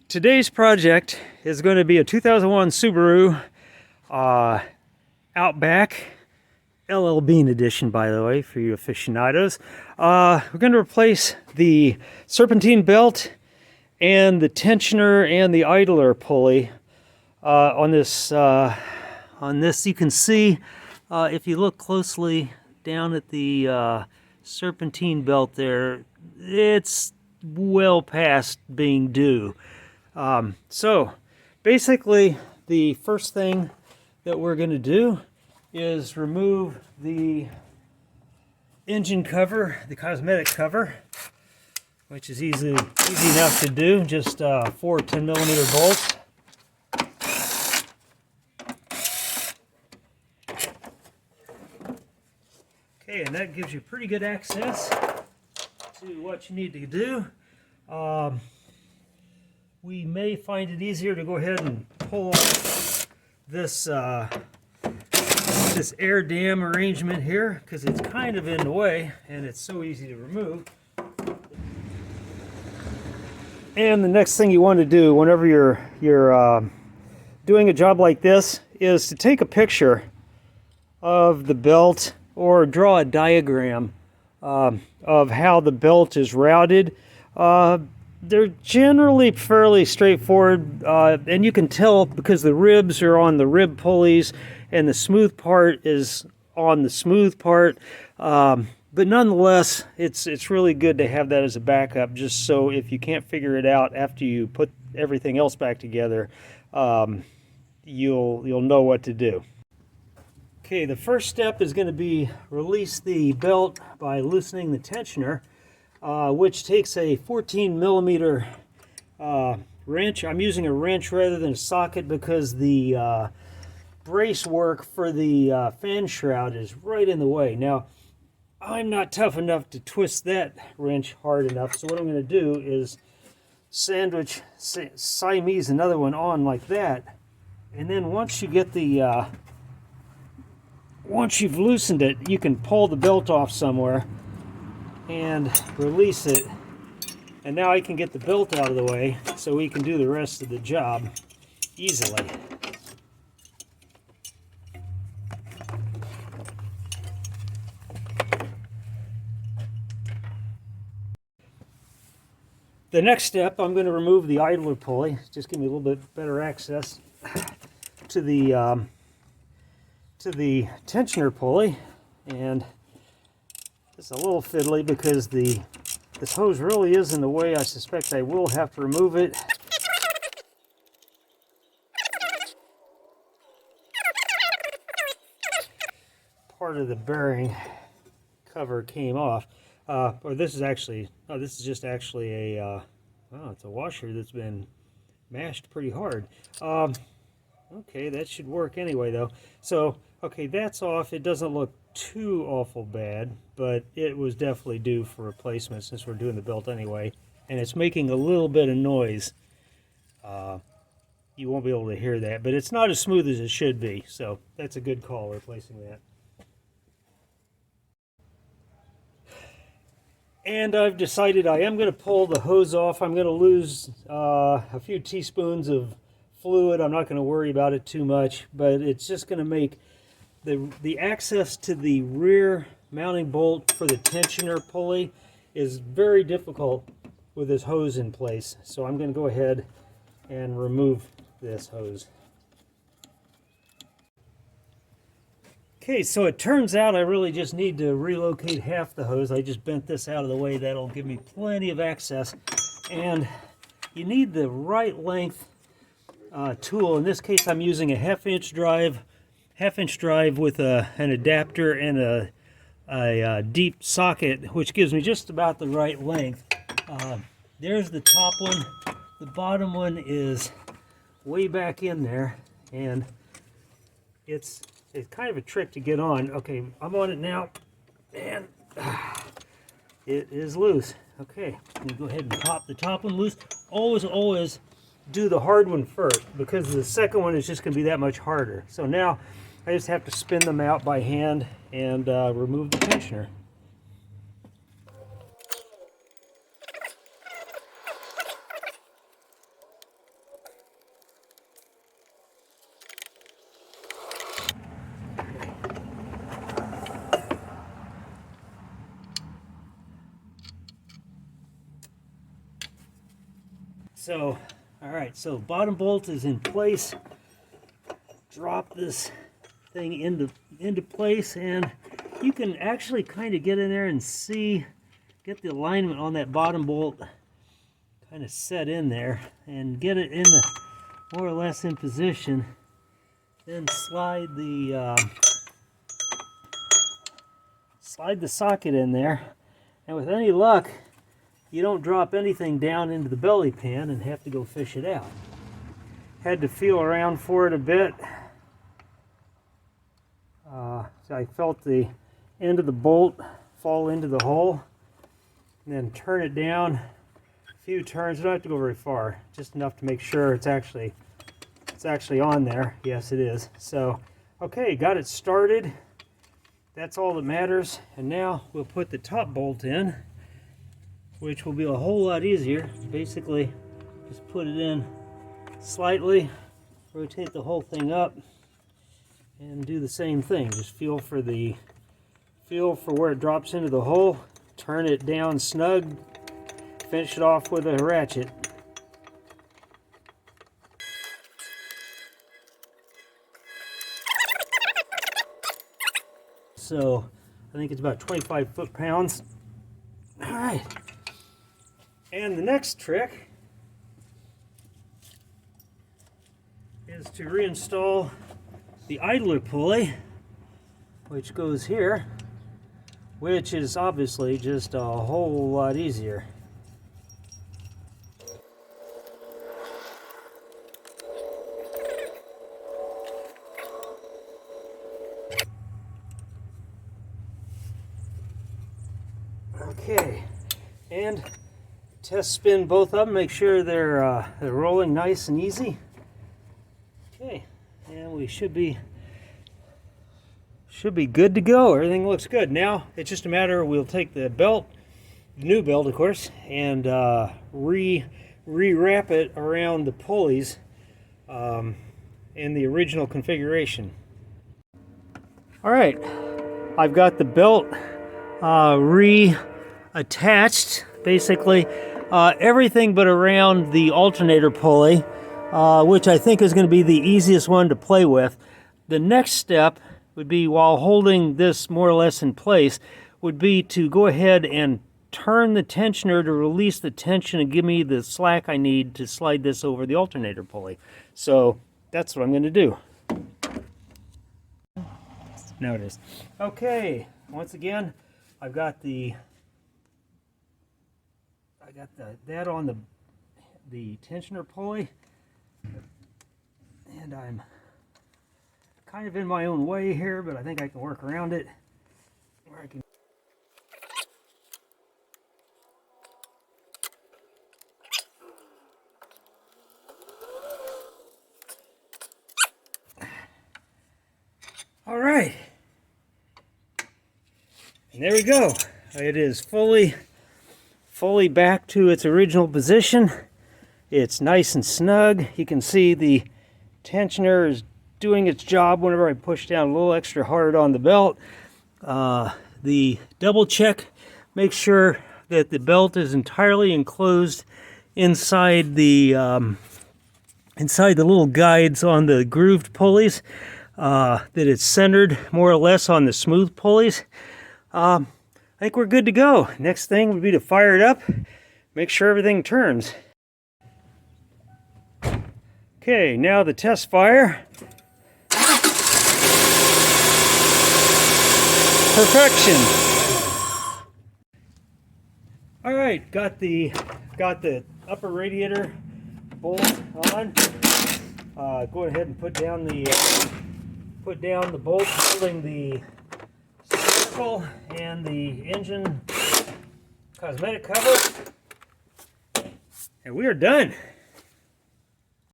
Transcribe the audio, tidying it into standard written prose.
Today's project is going to be a 2001 Subaru Outback, LL Bean edition, by the way, for you aficionados. We're going to replace the Serpentine belt and the tensioner and the idler pulley on this. You can see, if you look closely down at the Serpentine belt there, it's well past being due. So basically the first thing that we're going to do is remove the engine cover, the cosmetic cover, which is easy enough to do. Just 4 10mm bolts. Okay, and that gives you pretty good access to what you need to do. We may find it easier to go ahead and pull this this air dam arrangement here, because it's kind of in the way and it's so easy to remove. And the next thing you want to do whenever you're doing a job like this is to take a picture of the belt or draw a diagram of how the belt is routed. They're generally fairly straightforward, and you can tell because the ribs are on the rib pulleys and the smooth part is on the smooth part. But nonetheless, it's really good to have that as a backup, just so if you can't figure it out after you put everything else back together, you'll know what to do. Okay, the first step is going to be release the belt by loosening the tensioner, which takes a 14mm wrench. I'm using a wrench rather than a socket because the brace work for the fan shroud is right in the way. Now, I'm not tough enough to twist that wrench hard enough, so what I'm going to do is sandwich Siamese another one on like that, and then once you get the once you've loosened it, you can pull the belt off somewhere and release it, and now I can get the belt out of the way so we can do the rest of the job easily. The next step, I'm going to remove the idler pulley. Just give me a little bit better access to the tensioner pulley, and it's a little fiddly because this hose really is in the way. I suspect I will have to remove it. Part of the bearing cover came off. Or this is actually, oh, this is just actually a, oh, it's a washer that's been mashed pretty hard. Okay, that should work anyway though. So, okay, that's off. It doesn't look too awful bad, but it was definitely due for replacement since we're doing the belt anyway. And it's making a little bit of noise. You won't be able to hear that, but it's not as smooth as it should be. So that's a good call, replacing that. And I've decided I am going to pull the hose off. I'm going to lose a few teaspoons of fluid. I'm not going to worry about it too much, but it's just going to make the access to the rear mounting bolt for the tensioner pulley is very difficult with this hose in place. So I'm going to go ahead and remove this hose. Okay, so it turns out I really just need to relocate half the hose. I just bent this out of the way. That'll give me plenty of access. And you need the right length tool. In this case, I'm using a half-inch drive with an adapter and a deep socket, which gives me just about the right length. There's the top one. The bottom one is way back in there, and it's kind of a trick to get on. Okay, I'm on it now, and it is loose. Okay, I'm going to go ahead and pop the top one loose. Always do the hard one first, because the second one is just going to be that much harder. So now I just have to spin them out by hand and remove the tensioner. So, all right, so bottom bolt is in place. Drop this thing into place, and you can actually kind of get in there and see, get the alignment on that bottom bolt kind of set in there, and get it in the more or less in position. Then slide the socket in there, and with any luck, you don't drop anything down into the belly pan and have to go fish it out. Had to feel around for it a bit. So I felt the end of the bolt fall into the hole, and then turn it down a few turns. You don't have to go very far, just enough to make sure it's actually on there. Yes, it is. So, okay, got it started. That's all that matters. And now we'll put the top bolt in, which will be a whole lot easier. Basically, just put it in slightly, rotate the whole thing up, and do the same thing. Just feel for where it drops into the hole, turn it down snug, finish it off with a ratchet. So I think it's about 25 foot-pounds. All right. And the next trick is to reinstall the idler pulley, which goes here, which is obviously just a whole lot easier. Okay, and test spin both of them, make sure they're rolling nice and easy. Okay, and we should be good to go. Everything looks good. Now it's just a matter, we'll take the belt, the new belt of course, and re-wrap it around the pulleys in the original configuration. All right, I've got the belt reattached, basically everything but around the alternator pulley, which I think is going to be the easiest one to play with. The next step would be, while holding this more or less in place, would be to go ahead and turn the tensioner to release the tension and give me the slack I need to slide this over the alternator pulley. So that's what I'm going to do. Now it is. Okay, once again, I've got that on the tensioner pulley, and I'm kind of in my own way here, but I think I can work around it. Where I can. All right, and there we go. It is fully back to its original position. It's nice and snug. You can see the tensioner is doing its job whenever I push down a little extra hard on the belt. The double check, make sure that the belt is entirely enclosed inside the little guides on the grooved pulleys, that it's centered more or less on the smooth pulleys. I think we're good to go. Next thing would be to fire it up, make sure everything turns. Okay, now the test fire. Perfection. All right, got the upper radiator bolt on. Go ahead and put down the bolt holding the circle and the engine cosmetic cover, and we are done.